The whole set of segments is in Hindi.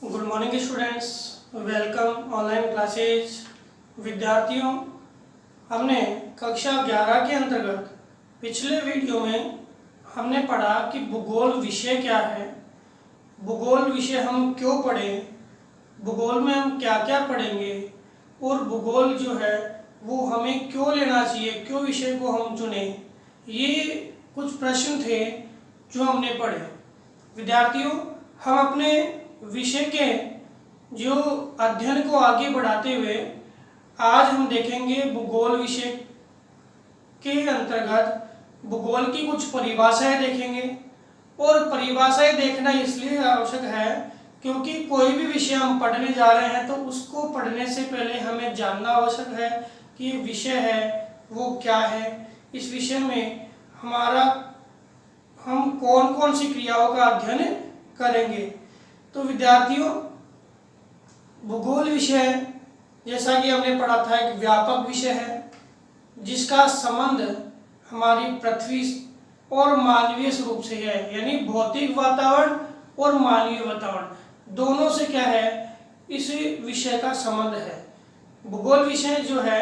Good morning students, welcome online classes. विद्यार्थियों, हमने कक्षा 11 के अंतर्गत पिछले वीडियो में हमने पढ़ा कि भूगोल विषय क्या है, भूगोल विषय हम क्यों पढ़ें, भूगोल में हम क्या क्या पढ़ेंगे और भूगोल जो है वो हमें क्यों लेना चाहिए, क्यों विषय को हम चुने। ये कुछ प्रश्न थे जो हमने पढ़े। विद्यार्थियों, हम अपने विषय के जो अध्ययन को आगे बढ़ाते हुए आज हम देखेंगे भूगोल विषय के अंतर्गत भूगोल की कुछ परिभाषाएं देखेंगे। और परिभाषाएं देखना इसलिए आवश्यक है क्योंकि कोई भी विषय हम पढ़ने जा रहे हैं तो उसको पढ़ने से पहले हमें जानना आवश्यक है कि ये विषय है वो क्या है, इस विषय में हम कौन कौन सी क्रियाओं का अध्ययन करेंगे। तो विद्यार्थियों, भूगोल विषय जैसा कि हमने पढ़ा था एक व्यापक विषय है जिसका संबंध हमारी पृथ्वी और मानवीय स्वरूप से है, यानी भौतिक वातावरण और मानवीय वातावरण दोनों से क्या है, इस विषय का संबंध है। भूगोल विषय जो है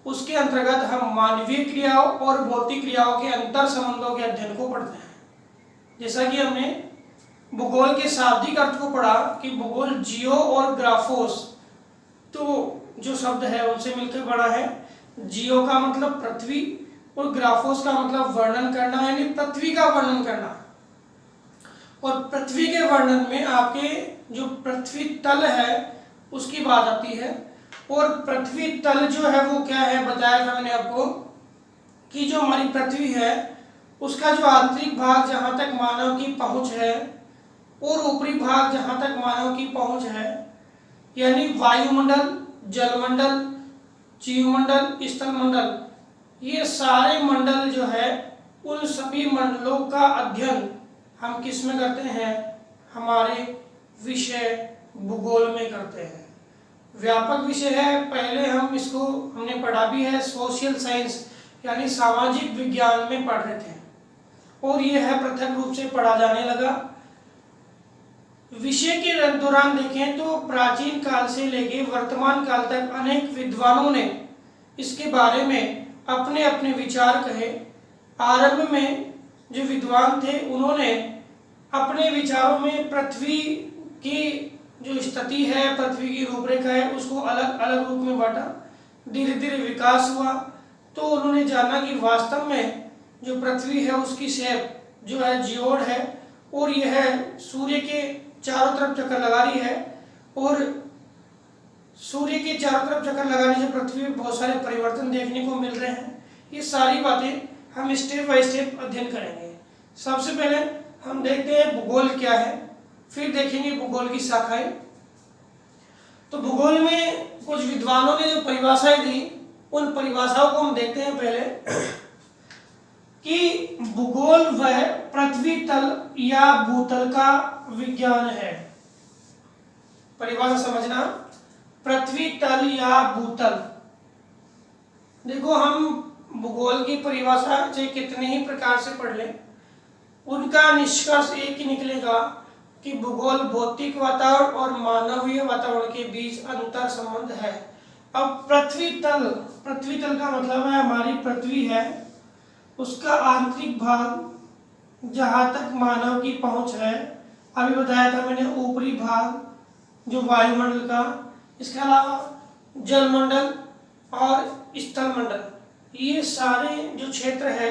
उसके अंतर्गत हम मानवीय क्रियाओं और भौतिक क्रियाओं के अंतर संबंधों के अध्ययन को पढ़ते हैं। जैसा कि हमने भूगोल के शाब्दिक अर्थ को पढ़ा कि भूगोल जियो और ग्राफोस, तो जो शब्द है उनसे मिलकर बना है। जियो का मतलब पृथ्वी और ग्राफोस का मतलब वर्णन करना, यानी पृथ्वी का वर्णन करना। और पृथ्वी के वर्णन में आपके जो पृथ्वी तल है उसकी बात आती है। और पृथ्वी तल जो है वो क्या है, बताया था मैंने आपको कि जो हमारी पृथ्वी है उसका जो आंतरिक भाग जहाँ तक मानव की पहुँच है और ऊपरी भाग जहाँ तक मानव की पहुँच है, यानी वायुमंडल, जलमंडल, जीवमंडल, स्थलमंडल, ये सारे मंडल जो है उन सभी मंडलों का अध्ययन हम किस में करते हैं, हमारे विषय भूगोल में करते हैं। व्यापक विषय है, पहले हमने पढ़ा भी है, सोशल साइंस यानी सामाजिक विज्ञान में पढ़ रहे थे और यह है पृथक रूप से पढ़ा जाने लगा। विषय के दौरान देखें तो प्राचीन काल से लेके वर्तमान काल तक अनेक विद्वानों ने इसके बारे में अपने अपने विचार कहे। आरंभ में जो विद्वान थे उन्होंने अपने विचारों में पृथ्वी की जो स्थिति है, पृथ्वी की रूपरेखा है, उसको अलग अलग रूप में बांटा। धीरे धीरे विकास हुआ तो उन्होंने जाना कि वास्तव में जो पृथ्वी है उसकी शेप जो है जियोड है और यह सूर्य के चारों तरफ चक्कर लगा रही है। और सूर्य के चारों तरफ चक्कर लगाने से पृथ्वी में बहुत सारे परिवर्तन देखने को मिल रहे हैं। ये सारी बातें हम स्टेप बाय स्टेप अध्ययन करेंगे। सबसे पहले हम देखते हैं भूगोल क्या है, फिर देखेंगे भूगोल की शाखाएं। तो भूगोल में कुछ विद्वानों ने जो परिभाषाएं दी उन परिभाषाओं को हम देखते हैं पहले कि भूगोल वह पृथ्वी तल या भूतल का विज्ञान है। परिभाषा समझना, पृथ्वी तल या भूतल। देखो, हम भूगोल की परिभाषा चाहे कितने ही प्रकार से पढ़ लें, उनका निष्कर्ष एक ही निकलेगा कि भूगोल भौतिक वातावरण और मानवीय वातावरण के बीच अंतर संबंध है। अब पृथ्वी तल का मतलब है हमारी पृथ्वी है, उसका आंतरिक भाग जहाँ तक मानव की पहुँच है, अभी बताया था मैंने ऊपरी भाग जो वायुमंडल का, इसके अलावा जलमंडल और स्थलमंडल, ये सारे जो क्षेत्र है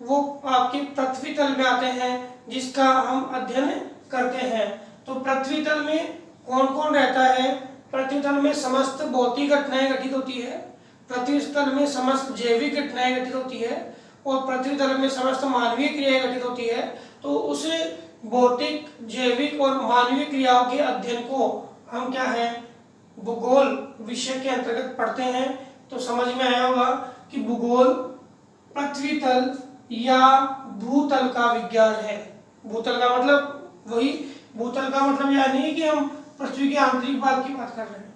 वो आपके पृथ्वी तल में आते हैं जिसका हम अध्ययन करते हैं। तो पृथ्वी तल में कौन कौन रहता है? पृथ्वी तल में समस्त भौतिक घटनाएं घटित होती है, पृथ्वी तल में समस्त जैविक घटनाएं घटित होती है और पृथ्वी तल में समस्त मानवीय क्रियाएं घटित होती है। तो उस भौतिक, जैविक और मानवीय क्रियाओं के अध्ययन को हम क्या है, भूगोल विषय के अंतर्गत पढ़ते हैं। तो समझ में आया होगा कि भूगोल पृथ्वी तल या भूतल का विज्ञान है। भूतल का मतलब भूतल का मतलब यह नहीं कि हम पृथ्वी के आंतरिक भाग की बात कर रहे हैं,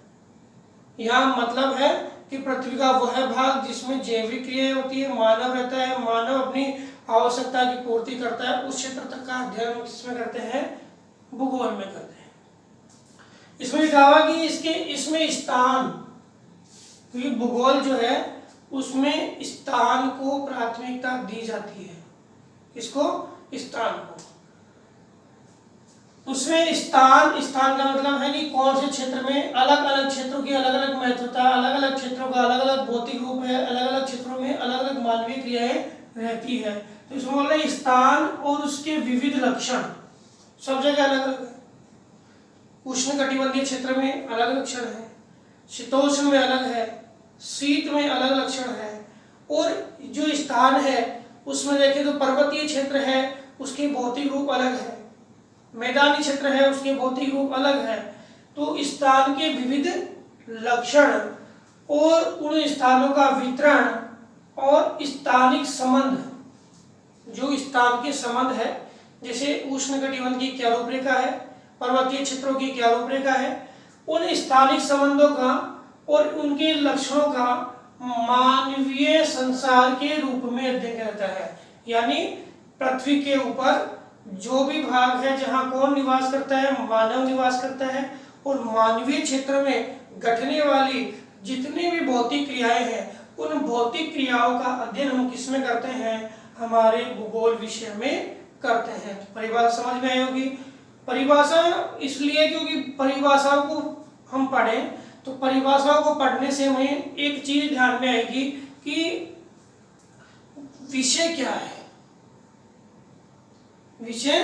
यहाँ मतलब है कि पृथ्वी का वह भाग जिसमें जैविक क्रियाएं होती है, मानव रहता है, मानव अपनी आवश्यकता की पूर्ति करता है, उस क्षेत्र तक का अध्ययन किसमें करते हैं, भूगोल में करते हैं। इसमें लिखा हुआ कि इसमें स्थान, क्योंकि भूगोल जो है उसमें स्थान को प्राथमिकता दी जाती है। इसको स्थान को, उसमें स्थान का मतलब है कि कौन से क्षेत्र में अलग अलग क्षेत्रों की अलग अलग महत्वता, अलग अलग क्षेत्रों का अलग अलग भौतिक रूप है, अलग अलग क्षेत्रों में अलग अलग मानवीय क्रियाएं रहती है। तो इसमें बोल रहे स्थान और उसके विविध लक्षण सब जगह अलग अलग है। उष्णकटिबंधीय क्षेत्र में अलग लक्षण है, शीतोष्ण में अलग है, शीत में अलग लक्षण है। और जो स्थान है उसमें देखें तो पर्वतीय क्षेत्र है उसके भौतिक रूप अलग है, मैदानी क्षेत्र है उसके भौतिक रूप अलग है। तो स्थान के विविध लक्षण और उन स्थानों का वितरण और स्थानिक संबंध, जो स्थान के संबंध है, जैसे उष्णकटिबंध की क्या रूपरेखा है, पर्वतीय क्षेत्रों की क्या रूपरेखा है, उन स्थानिक संबंधों का और उनके लक्षणों का मानवीय संसार के रूप में अध्ययन करता है। यानी पृथ्वी के ऊपर जो भी भाग है जहाँ कौन निवास करता है, मानव निवास करता है, और मानवीय क्षेत्र में घटने वाली जितनी भी भौतिक क्रियाएं हैं उन भौतिक क्रियाओं का अध्ययन हम किसमें करते हैं, हमारे भूगोल विषय में करते हैं। परिभाषा समझ में आई होगी। परिभाषा इसलिए क्योंकि परिभाषाओं को हम पढ़ें तो परिभाषाओं को पढ़ने से हमें एक चीज ध्यान में आएगी कि विषय क्या है, विषय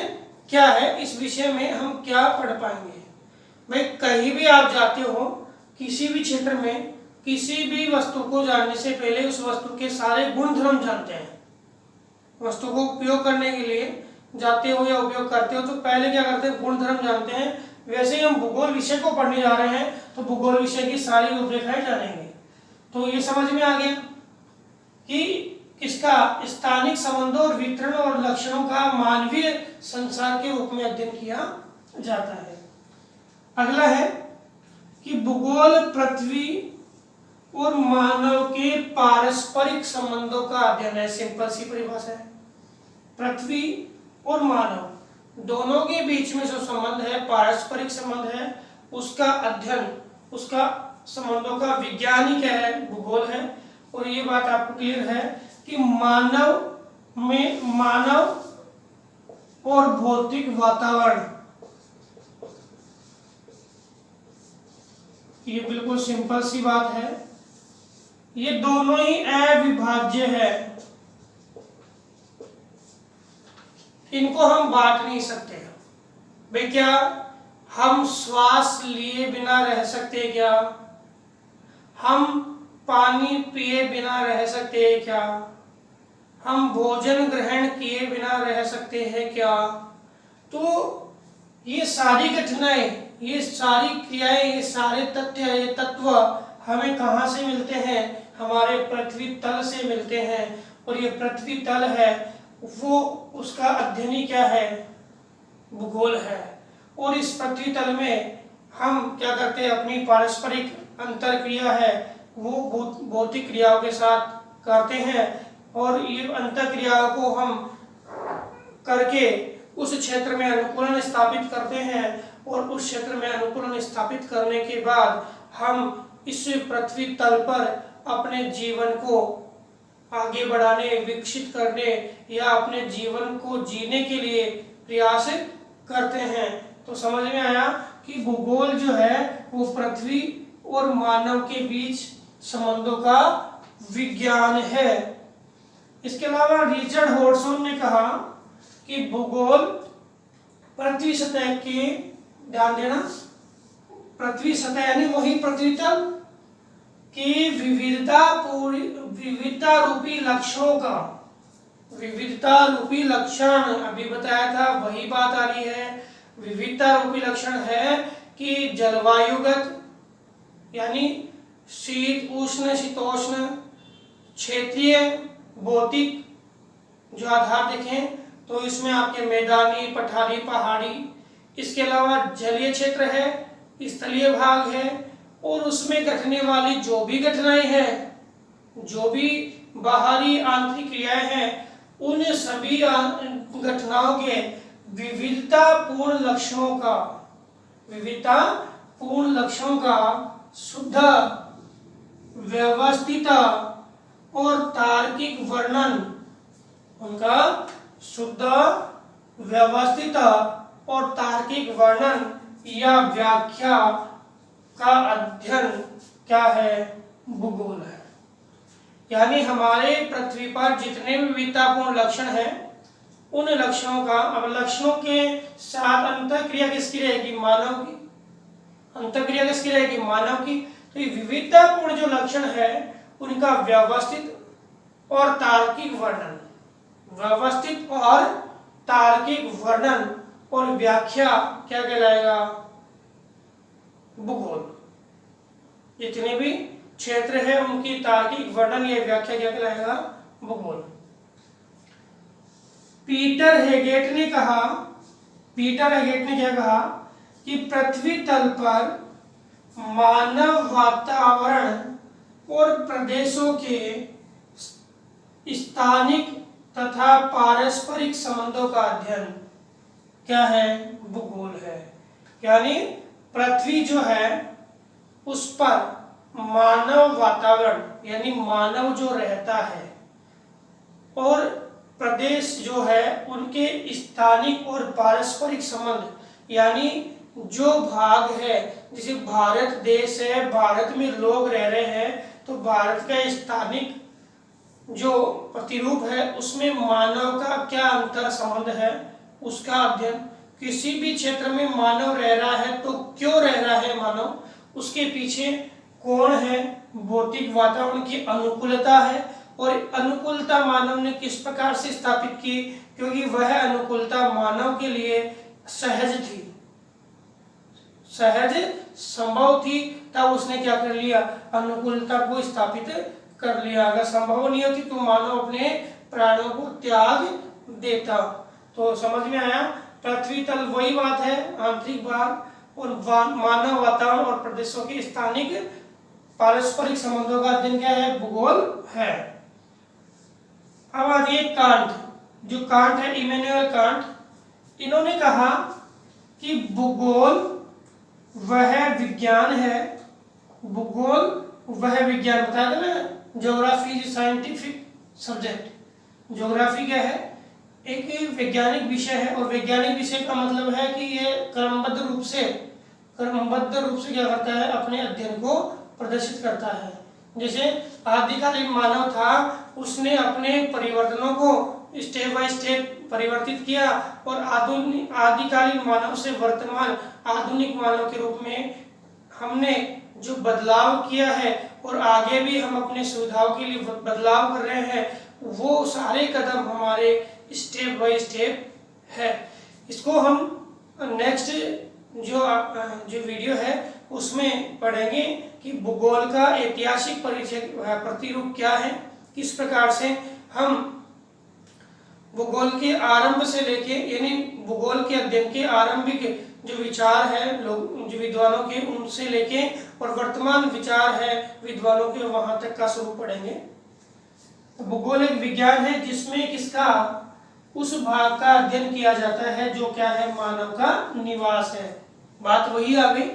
क्या है, इस विषय में हम क्या पढ़ पाएंगे। भाई कहीं भी आप जाते हो, किसी भी क्षेत्र में किसी भी वस्तु को जानने से पहले उस वस्तु के सारे गुण धर्म जानते हैं। वस्तु को उपयोग करने के लिए जाते हो या उपयोग करते हो तो पहले क्या करते हैं, गुण धर्म जानते हैं। वैसे ही हम भूगोल विषय को पढ़ने जा रहे हैं तो भूगोल विषय की सारी रूपरेखाएं जानेंगे। तो ये समझ में आ गया कि इसका स्थानिक संबंधों और वितरण और लक्षणों का मानवीय संसार के रूप में अध्ययन किया जाता है। अगला है कि भूगोल पृथ्वी और मानव के पारस्परिक संबंधों का अध्ययन है। सिंपल सी परिभाषा है, पृथ्वी और मानव दोनों के बीच में जो संबंध है, पारस्परिक संबंध है, उसका अध्ययन, उसका संबंधों का विज्ञान ही क्या है, भूगोल है। और ये बात आपको क्लियर है कि मानव और भौतिक वातावरण, ये बिल्कुल सिंपल सी बात है, ये दोनों ही अविभाज्य है, इनको हम बांट नहीं सकते। भाई क्या हम श्वास लिए बिना रह सकते क्या, हम पानी पिए बिना रह सकते हैं क्या, हम भोजन ग्रहण किए बिना रह सकते हैं क्या। तो ये सारी घटनाएं, ये सारी क्रियाएं, ये सारे तथ्य, ये तत्व हमें कहाँ से मिलते हैं, हमारे पृथ्वी तल से मिलते हैं। और ये पृथ्वी तल है वो, उसका अध्ययन ही क्या है, भूगोल है। और इस पृथ्वी तल में हम क्या करते हैं, अपनी पारस्परिक अंतर क्रिया है वो भौतिक क्रियाओं के साथ करते हैं। और ये अंतर क्रियाओं को हम करके उस क्षेत्र में अनुकूलन स्थापित करते हैं। और उस क्षेत्र में अनुकूलन स्थापित करने के बाद हम इस पृथ्वी तल पर अपने जीवन को आगे बढ़ाने, विकसित करने या अपने जीवन को जीने के लिए प्रयास करते हैं। तो समझ में आया कि भूगोल जो है वो पृथ्वी और मानव के बीच संबंधों का विज्ञान है। इसके अलावा रिचर्ड हॉडसन ने कहा कि भूगोल पृथ्वी सतह के, ध्यान देना, पृथ्वी सतह यानी वही पृथ्वी तल की विविधता रूपी लक्षणों का, विविधता रूपी लक्षण अभी बताया था वही बात आ रही है। विविधता रूपी लक्षण है कि जलवायुगत यानी शीत उष्ण शीतोष्ण, क्षेत्रीय भौतिक जो आधार देखें तो इसमें आपके मैदानी, पठारी, पहाड़ी, इसके अलावा जलीय क्षेत्र है, स्थलीय भाग है, और उसमें घटने वाली जो भी घटनाएं हैं, जो भी बाहरी आंतरिक क्रियाएं हैं, उन सभी घटनाओं के विविधतापूर्ण लक्षणों का, विविधतापूर्ण पूर्ण लक्षणों का शुद्ध, व्यवस्थित और तार्किक वर्णन, उनका शुद्ध, व्यवस्थित और तार्किक वर्णन या व्याख्या का अध्ययन क्या है? भूगोल है। यानी हमारे पृथ्वी पर जितने भी विविधतापूर्ण लक्षण हैं, उन लक्षणों का, अब लक्षणों के साथ अंतःक्रिया किसकी रहेगी? मानव की। अंतःक्रिया किसकी रहेगी? मानव की। तो ये विविधतापूर्ण जो लक्षण है उनका व्यवस्थित और तार्किक वर्णन, व्यवस्थित और तार्किक वर्णन और व्याख्या क्या कहलाएगा? भूगोल। जितने भी क्षेत्र है उनकी तार्किक वर्णन या व्याख्या क्या कहलाएगा? भूगोल। पीटर हेगेट ने कहा, पीटर हेगेट ने क्या कहा कि पृथ्वी तल पर मानव वातावरण और प्रदेशों के स्थानिक तथा पारस्परिक संबंधों का अध्ययन क्या है? भूगोल है। यानी पृथ्वी जो है उस पर मानव वातावरण यानी मानव जो रहता है और प्रदेश जो है उनके स्थानिक और पारस्परिक संबंध, यानी जो भाग है, जैसे भारत देश है, भारत में लोग रह रहे हैं, तो भारत का स्थानिक जो प्रतिरूप है उसमें मानव का क्या अंतर संबंध है, उसका अध्ययन। किसी भी क्षेत्र में मानव रह रहा है तो क्यों रह रहा है मानव, उसके पीछे कौन है, भौतिक वातावरण की अनुकूलता है, और अनुकूलता मानव ने किस प्रकार से स्थापित की, क्योंकि वह अनुकूलता मानव के लिए सहज थी, सहज संभव थी, तब उसने क्या कर लिया? अनुकूलता को स्थापित कर लिया। अगर संभव नहीं होती तो मानव अपने प्राणों को त्याग देता। तो समझ में आया? पृथ्वी तल वही बात है, आंतरिक भाग और मानव वातावरण और प्रदेशों के स्थानिक पारस्परिक संबंधों का अध्ययन क्या है? भूगोल है। अब आइए कांट, जो कांट है, इमैनुअल कांट, इन्होंने कहा कि भूगोल वह विज्ञान है, भूगोल वह विज्ञान, बताया था ना, geography is scientific subject. Geography क्या है? एक वैज्ञानिक विषय है, और वैज्ञानिक विषय का मतलब है कि ये क्रमबद्ध रूप से क्या करता है? अपने अध्ययन को प्रदर्शित करता है। जैसे आदिकालीन मानव था, उसने अपने परिवर्तनों को स्टेप बाय स्टेप परिवर्तित किया, और आदिकालीन मानव से वर्तमान आधुनिक मानव के रूप में हमने जो बदलाव किया है, और आगे भी हम अपने सुविधाओं के लिए बदलाव कर रहे हैं, वो सारे कदम हमारे स्टेप बाय स्टेप है। इसको हम नेक्स्ट जो वीडियो है उसमें पढ़ेंगे कि भूगोल का ऐतिहासिक परिचय प्रतिरूप क्या है, किस प्रकार से हम भूगोल के आरंभ से लेके, यानी भूगोल के अध्ययन के आरंभिक जो विचार है लोग, जो विद्वानों के, उनसे लेके और वर्तमान विचार है विद्वानों के, वहां तक का स्वरूप पढ़ेंगे। तो भूगोल एक विज्ञान है जिसमें किसका? उस भाग का अध्ययन किया जाता है जो क्या है? मानव का निवास है। बात वही आ गई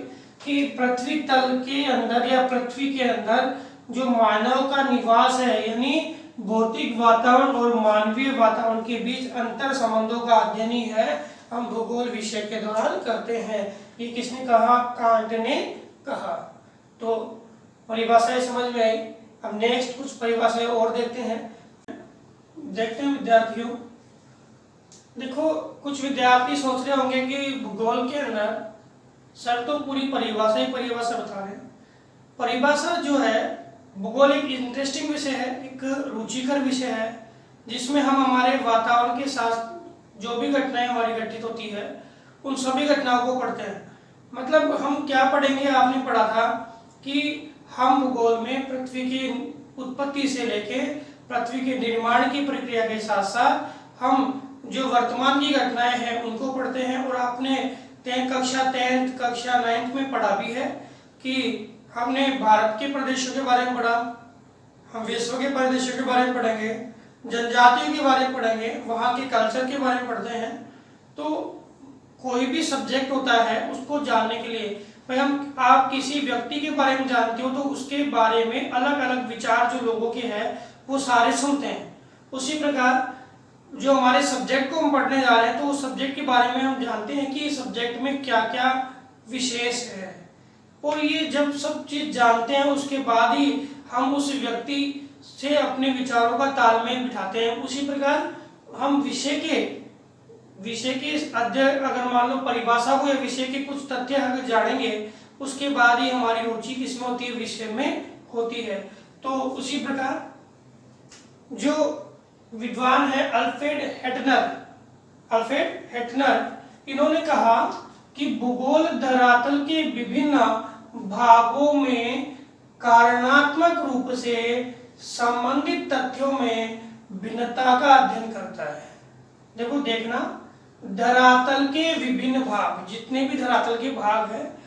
कि पृथ्वी तल के अंदर या पृथ्वी के अंदर जो मानव का निवास है, यानी भौतिक वातावरण और मानवीय वातावरण के बीच अंतर संबंधों का अध्ययन ही है हम भूगोल विषय के दौरान करते हैं। ये किसने कहा? कांट ने कहा। तो परिभाषाएं समझ में आई। अब नेक्स्ट कुछ परिभाषाएं और देखते हैं विद्यार्थियों। देखो, कुछ विद्यार्थी सोच रहे होंगे कि भूगोल के अंदर सर तो पूरी परिभाषा बता रहे हैं। परिभाषा जो है, भूगोल एक इंटरेस्टिंग विषय है, एक रुचिकर विषय है, जिसमें हम हमारे वातावरण के साथ जो भी घटनाएं हमारी घटित होती है उन सभी घटनाओं को पढ़ते हैं। मतलब हम क्या पढ़ेंगे? आपने पढ़ा था कि हम भूगोल में पृथ्वी की उत्पत्ति से लेके पृथ्वी के निर्माण की प्रक्रिया के साथ साथ हम जो वर्तमान की घटनाएं हैं उनको पढ़ते हैं। और आपने कक्षा 9th में पढ़ा भी है कि हमने भारत के प्रदेशों के बारे में पढ़ा, हम विश्व के प्रदेशों के बारे में पढ़ेंगे, जनजातियों के बारे में पढ़ेंगे, वहाँ के कल्चर के बारे में पढ़ते हैं। तो कोई भी सब्जेक्ट होता है उसको जानने के लिए, भाई आप किसी व्यक्ति के बारे में जानते हो तो उसके बारे में अलग अलग विचार जो लोगों के हैं वो सारे सुनते हैं। उसी प्रकार जो हमारे सब्जेक्ट को हम पढ़ने जा रहे हैं तो उस सब्जेक्ट के बारे में हम जानते हैं कि इस सब्जेक्ट में क्या क्या विशेष है, और ये जब सब चीज जानते हैं उसके बाद ही हम उस व्यक्ति से अपने विचारों का तालमेल बिठाते हैं। उसी प्रकार हम विषय के अध्ययन, अगर मान लो परिभाषा को या विषय के कुछ तथ्य अगर जानेंगे उसके बाद ही हमारी रुचि किसमें होती है, विषय में होती है। तो उसी प्रकार जो विद्वान है अल्फ्रेड हेटनर, इन्होंने कहा कि भूगोल धरातल के विभिन्न भागों में कारणात्मक रूप से संबंधित तथ्यों में भिन्नता का अध्ययन करता है। देखो देखना, धरातल के विभिन्न भाग, जितने भी धरातल के भाग हैं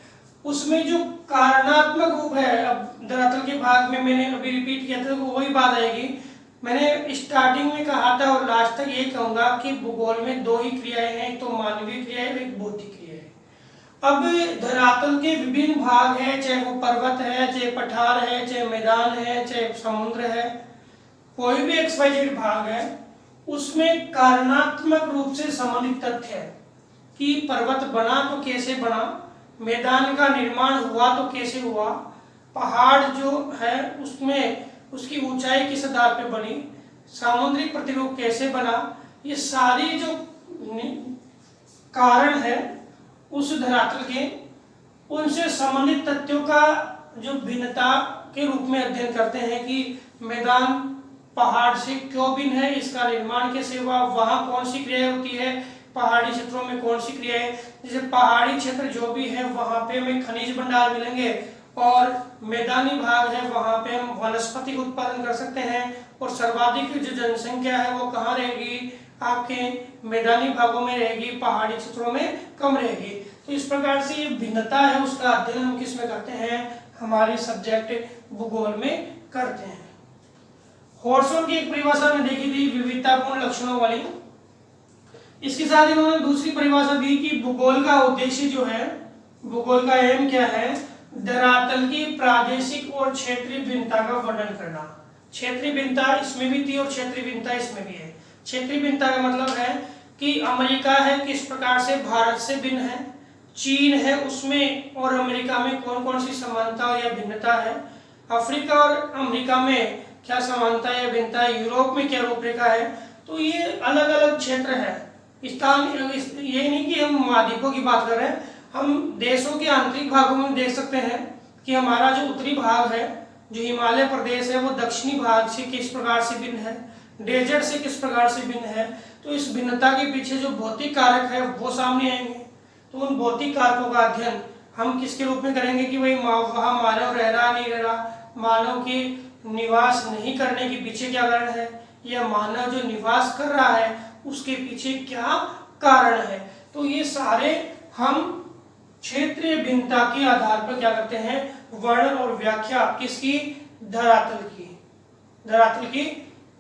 उसमें जो कारणात्मक रूप है, अब धरातल के भाग में मैंने अभी रिपीट किया था तो वही बात आएगी। मैंने स्टार्टिंग में कहा था और लास्ट तक यही कहूंगा कि भूगोल में दो ही क्रियाएं हैं, एक तो मानवीय क्रिया है, एक बौद्धिक क्रिया है। अब धरातल के विभिन्न भाग है, चाहे वो पर्वत है, चाहे पठार है, चाहे मैदान है, चाहे समुद्र है, कोई भी XYZ भाग है, उसमें कारणात्मक रूप से संबंधित तथ्य है कि पर्वत बना तो कैसे बना, मैदान का निर्माण हुआ तो कैसे हुआ, पहाड़ जो है उसमें उसकी ऊंचाई किस आधार पे बनी, सामुद्रिक प्रतिरूप कैसे बना, ये सारी जो कारण है उस धरातल के, उनसे संबंधित तथ्यों का जो भिन्नता के रूप में अध्ययन करते हैं कि मैदान पहाड़ से क्यों भिन्न है, इसका निर्माण कैसे हुआ, वहां कौन सी क्रिया होती है, पहाड़ी क्षेत्रों में कौन सी क्रिया है। जैसे पहाड़ी क्षेत्र जो भी है वहां पे हमें खनिज भंडार मिलेंगे, और मैदानी भाग है वहां पे हम वनस्पति उत्पादन कर सकते हैं, और सर्वाधिक जो जनसंख्या है वो कहाँ रहेगी, आपके मैदानी भागों में रहेगी, पहाड़ी क्षेत्रों में कम रहेगी। तो इस प्रकार से ये भिन्नता है उसका अध्ययन हम किस में करते हैं, हमारे सब्जेक्ट भूगोल में करते हैं। हॉर्सन की एक परिभाषा में देखी थी विविधतापूर्ण लक्षणों वाली, इसके साथ इन्होंने दूसरी परिभाषा दी कि भूगोल का उद्देश्य जो है, भूगोल का एम क्या है, धरातल की प्रादेशिक और क्षेत्रीय भिन्नता का वर्णन करना। क्षेत्रीय भिन्नता इसमें भी थी और क्षेत्रीय भिन्नता इसमें भी है। क्षेत्रीय भिन्नता का मतलब है कि अमेरिका है किस प्रकार से भारत से भिन्न है, चीन है उसमें और अमेरिका में कौन कौन सी समानता या भिन्नता है, अफ्रीका और अमेरिका में क्या समानता या भिन्नता है, यूरोप में क्या रूपरेखा है। तो ये अलग अलग क्षेत्र है, स्थान, ये नहीं कि हम महाद्वीपों की बात कर रहे हैं, हम देशों के आंतरिक भागों में देख सकते हैं कि हमारा जो उत्तरी भाग है, जो हिमालय प्रदेश है, वो दक्षिणी भाग से किस प्रकार से भिन्न है, डेजर्ट से किस प्रकार से भिन्न है। तो इस भिन्नता के पीछे जो भौतिक कारक है वो सामने आएंगे। तो उन भौतिक कारकों का अध्ययन हम किसके रूप में करेंगे कि भाई वहाँ मानव रह रहा नहीं रह रहा, मानव के निवास नहीं करने के पीछे क्या कारण है, या मानव जो निवास कर रहा है उसके पीछे क्या कारण है। तो ये सारे हम क्षेत्रीय भिन्नता के आधार पर क्या करते हैं, वर्णन और व्याख्या किसकी, धरातल की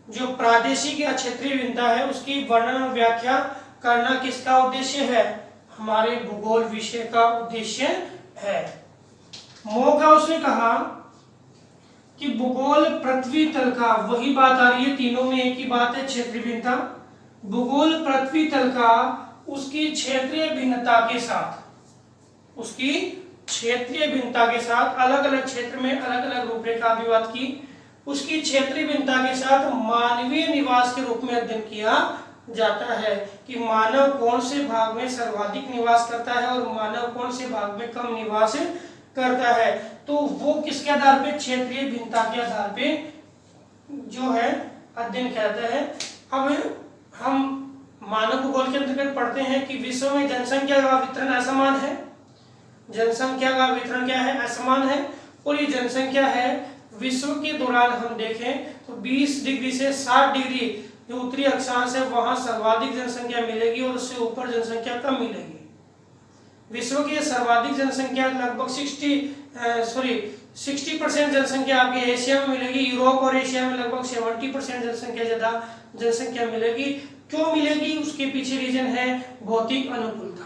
जो प्रादेशिक या क्षेत्रीय भिन्नता है उसकी वर्णन और व्याख्या करना किसका उद्देश्य है, हमारे भूगोल विषय का उद्देश्य है। मोगाउस ने कहा कि भूगोल पृथ्वी तल का, वही बात आ रही है, तीनों में एक ही बात है, क्षेत्रीय भिन्नता। भूगोल पृथ्वी तल का उसकी क्षेत्रीय भिन्नता के साथ, उसकी क्षेत्रीय भिन्नता के साथ, अलग अलग क्षेत्र में अलग अलग रूपरेखा भी बात की, उसकी क्षेत्रीय भिन्नता के साथ मानवीय निवास के रूप में अध्ययन किया जाता है कि मानव कौन से भाग में सर्वाधिक निवास करता है और मानव कौन से भाग में कम निवास करता है। तो वो किसके आधार पे, क्षेत्रीय भिन्नता के आधार पे जो है अध्ययन किया जाता है। अब हम मानव भूगोल के अंतर्गत पढ़ते हैं कि विश्व में जनसंख्या का वितरण असमान है, जनसंख्या का वितरण क्या है, असमान है। और ये जनसंख्या है विश्व के दौरान हम देखें तो 20 डिग्री से 60 डिग्री जो उत्तरी अक्षांश है वहां सर्वाधिक जनसंख्या मिलेगी और उससे ऊपर जनसंख्या कम मिलेगी। विश्व की सर्वाधिक जनसंख्या लगभग 60% जनसंख्या आपकी एशिया में मिलेगी, यूरोप और एशिया में लगभग 70% जनसंख्या ज्यादा जनसंख्या मिलेगी। क्यों मिलेगी, उसके पीछे रीजन है भौतिक अनुकूलता।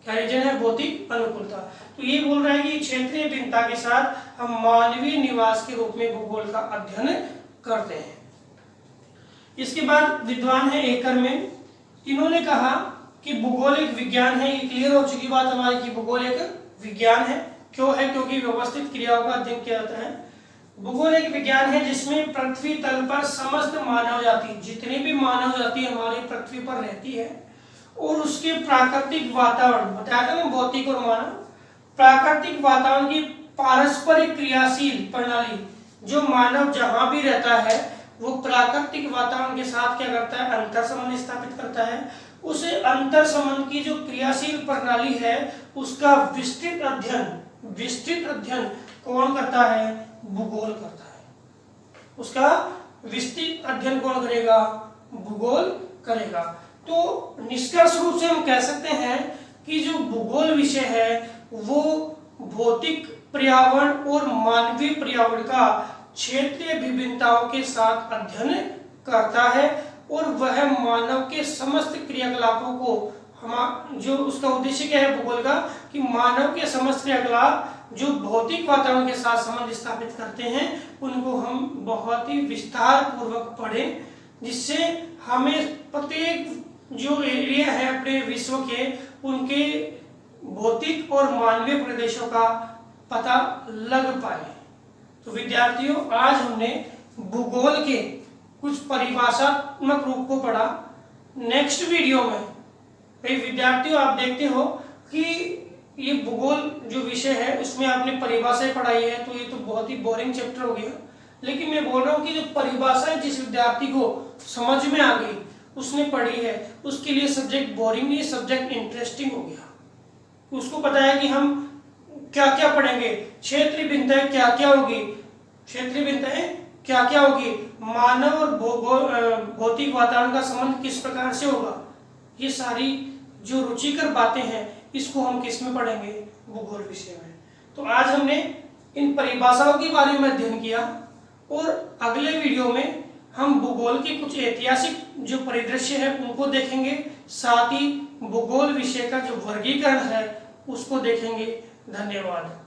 क्या रीजन है? भौतिक अनुकूलता। तो ये बोल रहा है कि क्षेत्रीय भिन्नता के साथ हम मानवीय निवास के रूप में भूगोल का अध्ययन करते हैं। इसके बाद विद्वान है एकरमैन, इन्होंने कहा कि भूगोल एक विज्ञान है। ये क्लियर हो चुकी बात हमारी कि भूगोल एक विज्ञान है। क्यों है? क्योंकि व्यवस्थित क्रियाओं का अध्ययन किया जाता है। भूगोल एक विज्ञान है जिसमें पृथ्वी तल पर समस्त मानव जाति, जितनी भी मानव जाति हमारी पृथ्वी पर रहती है, और उसके प्राकृतिक वातावरण, बताया था ना भौतिक और मानव, प्राकृतिक वातावरण की पारस्परिक क्रियाशील प्रणाली, जो मानव जहां भी रहता है वो प्राकृतिक वातावरण के साथ क्या करता है? अंतर संबंध स्थापित करता है। उस अंतर संबंध की जो क्रियाशील प्रणाली है उसका विस्तृत अध्ययन कौन करता है? भूगोल करता है। उसका विस्तृत अध्ययन कौन करेगा? भूगोल करेगा। तो निष्कर्ष रूप से हम कह सकते हैं कि जो भूगोल विषय है वो भौतिक पर्यावरण और मानवीय पर्यावरण का क्षेत्रीय विभिन्नताओं के साथ अध्ययन करता है, और वह मानव के समस्त क्रियाकलापों को जो उसका उद्देश्य क्या है भूगोल का, कि मानव के समस्त क्रियाकलाप जो भौतिक वातावरण के साथ संबंध स्थापित करते हैं उनको हम बहुत ही विस्तार पूर्वक पढ़ें, जिससे हमें प्रत्येक जो एरिया है अपने विश्व के उनके भौतिक और मानवीय प्रदेशों का पता लग पाए। तो विद्यार्थियों, आज हमने भूगोल के कुछ परिभाषात्मक रूप को पढ़ा। नेक्स्ट वीडियो में भाई विद्यार्थियों आप देखते हो कि ये भूगोल जो विषय है उसमें आपने परिभाषाएं पढ़ाई है, तो ये तो बहुत ही बोरिंग चैप्टर हो गया। लेकिन मैं बोल रहा हूँ कि जो परिभाषाएं जिस विद्यार्थी को समझ में आ गई, उसने पढ़ी है, उसके लिए सब्जेक्ट बोरिंग नहीं, सब्जेक्ट इंटरेस्टिंग हो गया। उसको पता है कि हम क्या क्या पढ़ेंगे, क्षेत्रीय भिन्नताएं क्या क्या होगी, क्षेत्रीय भिन्नताएं क्या क्या होगी, मानव और भौतिक वातावरण का संबंध किस प्रकार से होगा, ये सारी जो रुचिकर बातें हैं इसको हम किस में पढ़ेंगे? भूगोल विषय में। तो आज हमने इन परिभाषाओं के बारे में अध्ययन किया, और अगले वीडियो में हम भूगोल के कुछ ऐतिहासिक जो परिदृश्य है उनको देखेंगे, साथ ही भूगोल विषय का जो वर्गीकरण है उसको देखेंगे। धन्यवाद।